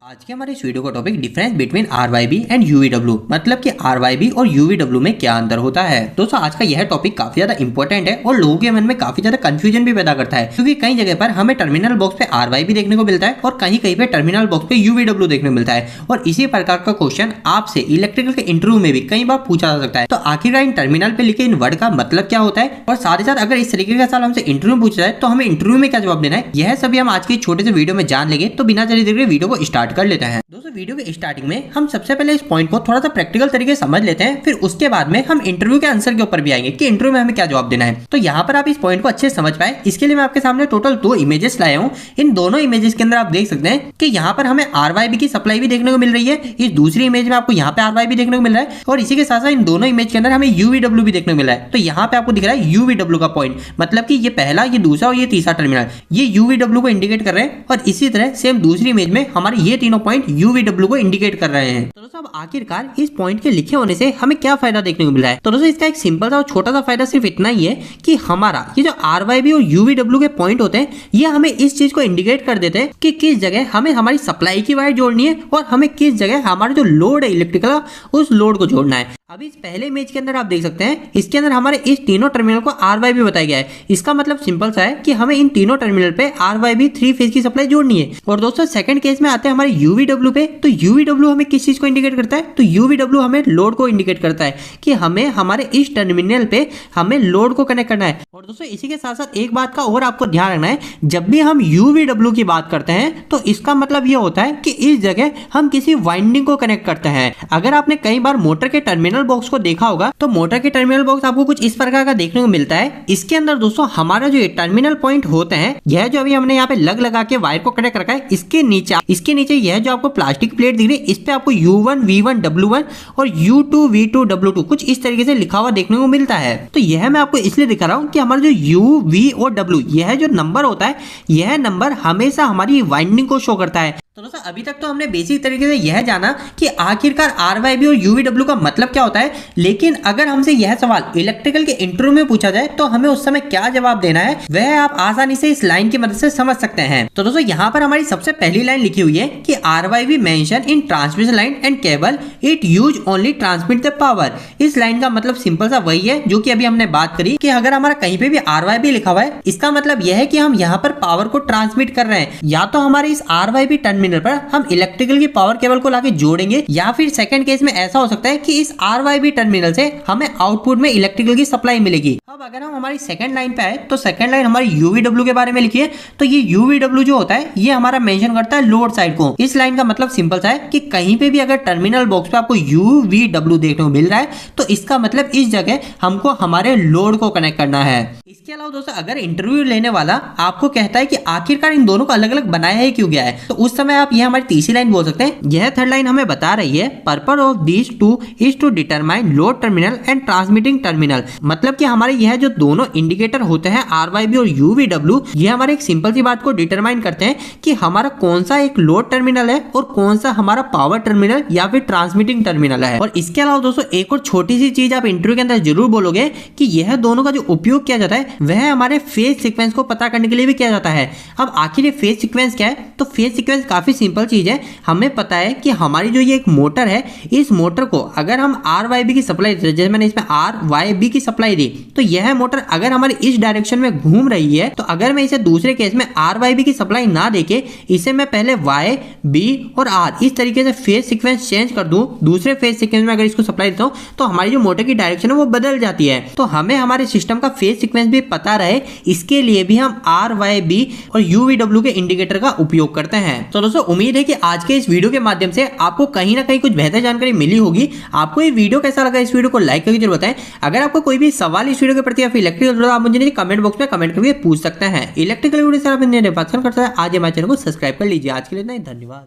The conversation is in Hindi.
आज के हमारे इस वीडियो का topic difference between RYB and UVW, मतलब कि आरवाईबी और यूवीडब्ल्यू में क्या अंतर होता है। दोस्तों आज का यह टॉपिक काफी ज्यादा इंपॉर्टेंट है और लोगों के मन में काफी ज्यादा कंफ्यूजन भी पैदा करता है, क्योंकि कई जगह पर हमें टर्मिनल बॉक्स पे आरवाईबी देखने को मिलता है और कहीं कहीं पे टर्मिनल बॉक्स पे यूवीडब्ल्यू देखने को मिलता है। और इसी प्रकार का क्वेश्चन आपसे इलेक्ट्रिकल के इंटरव्यू में भी कई बार पूछा जा सकता है। तो आखिरकार इन टर्मिनल पे लिखे इन वर्ड का मतलब क्या होता है, और साथ ही साथ अगर इस तरीके का सवाल हमसे इंटरव्यू में पूछा जाए तो हमें इंटरव्यू में क्या जवाब देना है, यह सभी हम आज के छोटे से वीडियो में जान लेंगे। तो बिना चले देखे वीडियो को स्टार्ट कर लेते हैं। दोस्तों वीडियो के स्टार्टिंग में हम सबसे पहले इस पॉइंट को थोड़ा सा प्रैक्टिकल तरीके से समझ लेते हैं, फिर उसके बाद में हम इंटरव्यू के आंसर के ऊपर भी आएंगे कि इंटरव्यू में हमें क्या जवाब देना है। तो यहाँ पर आप इस पॉइंट को अच्छे से समझ पाए, इसके लिए मैं आपके सामने टोटल 2 इमेजेस लाया हूँ। इन दोनों इमेजेस के अंदर आप देख सकते हैं कि यहाँ पर हमें आरवाईबी की सप्लाई भी देखने को मिल रही है, इस दूसरी इमेज में आपको यहाँ पे आरवाईबी देखने को मिल रहा है, और इसी के साथ साथ इन दोनों इमेज के अंदर हमें यूवीडब्ल्यू भी देखने को मिल रहा है। तो यहाँ पे आपको दिख रहा है यूवीडब्ल्यू का पॉइंट, मतलब कि ये पहला, ये दूसरा और ये तीसरा टर्मिनल ये यूवीडब्ल्यू को इंडिकेट कर रहे हैं, और इसी तरह सेम दूसरी इमेज में हमारे ये तीनों पॉइंट यूवीडब्ल्यू को इंडिकेट कर रहे हैं। तो दोस्तों अब आखिरकार इस पॉइंट के लिखे होने से हमें क्या फायदा देखने को मिल रहा है। तो दोस्तों इसका एक सिंपल सा और छोटा सा फायदा सिर्फ इतना ही है कि हमारा ये जो आरवाईबी और यूवीडब्ल्यू के पॉइंट होते हैं, ये हमें इस चीज को इंडिकेट कर देते हैं कि किस जगह हमें हमारी सप्लाई की वायर जोड़नी है और हमें किस जगह हमारा जो लोड है इलेक्ट्रिकल उस लोड को जोड़ना है। अभी इस पहले इमेज के अंदर आप देख सकते हैं, इसके अंदर हमारे इस तीनों टर्मिनल को आरवाईबी बताया गया है। इसका मतलब सिंपल सा है कि हमें इन तीनों टर्मिनल पे आरवाईबी 3 फेज की सप्लाई जोड़नी है। और दोस्तों सेकंड केस में आते हैं हमारे यूवीडब्ल्यू पे। तो यूवीडब्ल्यू हमें किस चीज को इंडिकेट करता है, तो यूवीडब्ल्यू हमें लोड को इंडिकेट करता है कि हमें हमारे इस टर्मिनल पे हमें लोड को कनेक्ट करना है। और दोस्तों इसी के साथ साथ एक बात का और आपको ध्यान रखना है, जब भी हम यूवीडब्ल्यू की बात करते हैं तो इसका मतलब ये होता है कि इस जगह हम किसी वाइंडिंग को कनेक्ट करते हैं। अगर आपने कई बार मोटर के टर्मिनल बॉक्स को देखा होगा तो मोटर के टर्मिनल बॉक्स आपको कुछ इस प्रकार का देखने को मिलता है। इसके अंदर दोस्तों हमारा जो टर्मिनल पॉइंट होते हैं, यह जो अभी हमने यहाँ पे लगा के वायर को कनेक्ट रखा है, इसके नीचे यह जो आपको प्लास्टिक प्लेट दिख रही है, इस पे आपको U1 V1 W1 और U2 V2 W2 कुछ इस तरीके से लिखा हुआ देखने को मिलता है। तो यह मैं आपको इसलिए दिखा रहा हूँ कि हमारा जो U, V और W यह जो नंबर होता है, यह नंबर हमेशा हमारी वाइंडिंग को शो करता है। तो दोस्तों अभी तक तो हमने बेसिक तरीके से यह जाना कि आखिरकार आरवाईबी और यूवीडब्ल्यू का मतलब क्या होता है, लेकिन अगर हमसे यह सवाल इलेक्ट्रिकल के इंटरव्यू में पूछा जाए तो हमें उस समय क्या जवाब देना है, वह आप आसानी से इस लाइन की मदद से समझ सकते हैं। तो दोस्तों यहाँ पर हमारी सबसे पहली लाइन लिखी हुई है कि RYB mention in transmission line and cable it use only transmit the power. इस लाइन का मतलब सिंपल सा वही है जो कि अभी हमने बात करी कि अगर हमारा कहीं पे भी आरवाईबी लिखा हुआ है, इसका मतलब यह है कि हम यहाँ पर पावर को ट्रांसमिट कर रहे हैं। या तो हमारे इस आरवाईबी टर्मिनल पर हम इलेक्ट्रिकल की पावर केबल को लाके जोड़ेंगे, या फिर सेकंड केस में ऐसा हो सकता है कि इस आरवाईबी टर्मिनल से हमें आउटपुट में इलेक्ट्रिकल की सप्लाई मिलेगी। अब अगर हम हमारी सेकंड लाइन पे आए तो सेकंड लाइन हमारी यूवीडब्ल्यू के बारे में लिखी है। तो ये यूवीडब्ल्यू जो होता है ये हमारा मेंशन करता है लोड साइड को। इस लाइन का मतलब सिंपल सा है कि कहीं पे भी अगर टर्मिनल बॉक्स पे आपको यूवीडब्ल्यू देखने को मिल रहा है तो इसका मतलब इस जगह हमको हमारे लोड को कनेक्ट करना है। इसके अलावा दोस्तों अगर इंटरव्यू लेने वाला आपको कहता है कि आखिरकार इन दोनों को अलग अलग बनाया है क्यों गया है, तो उस समय आप यह हमारी तीसरी लाइन बोल सकते हैं। यह थर्ड लाइन हमें बता रही है purpose of this two is to determine load terminal and transmitting terminal. मतलब कि हमारे यह जो दोनों इंडिकेटर होते हैं आरवाईबी और यूवीडब्ल्यू, ये हमारे एक सिंपल सी बात को डिटरमाइन करते हैं कि हमारा कौन सा एक लोड टर्मिनल है और कौन सा हमारा पावर टर्मिनल या फिर ट्रांसमिटिंग टर्मिनल है। और इसके अलावा दोस्तों एक और छोटी सी चीज आप इंटरव्यू के अंदर जरूर बोलोगे कि यह दोनों का जो उपयोग किया जाता है वह हमारे फेज सीक्वेंस को पता करने के लिए भी किया जाता है। अब आखिर ये फेज सीक्वेंस क्या है, तो फेज सीक्वेंस काफी सिंपल चीज है। हमें पता है कि हमारी जो ये एक मोटर है, इस मोटर को अगर हम आरवाईबी की सप्लाई, जैसे मैंने इसमें आरवाईबी की सप्लाई दी, तो यह मोटर अगर हमारे इस डायरेक्शन में घूम रही है, तो अगर मैं इसे दूसरे केस में आरवाईबी की सप्लाई ना देके इसे मैं पहले वाई, बी और आर इस तरीके से फेज सीक्वेंस चेंज कर दूं, दूसरे फेज सीक्वेंस में अगर इसको सप्लाई देता हूं तो हमारी जो मोटर की डायरेक्शन है वो बदल जाती है। तो हमें हमारे सिस्टम का फेज सीक्वेंस भी पता रहे, इसके लिए भी हम आरवाईबी और यूवीडब्ल्यू के इंडिकेटर का उपयोग करते हैं। तो दोस्तों उम्मीद है कि आज के इस वीडियो के माध्यम से आपको कहीं ना कहीं कुछ बेहतर जानकारी मिली होगी। आपको ये वीडियो कैसा लगा, इस वीडियो को लाइक करके जरूर बताएं। अगर आपको कोई भी सवाल इस वीडियो के प्रति या फिर इलेक्ट्रिकल, आप मुझे कमेंट बॉक्स में कमेंट करके पूछ सकते हैं। इलेक्ट्रिकल वीडियो से आप पसंद करते हैं आज हमारे चैनल को सब्सक्राइब कर लीजिए। आज के लिए इतना ही, धन्यवाद।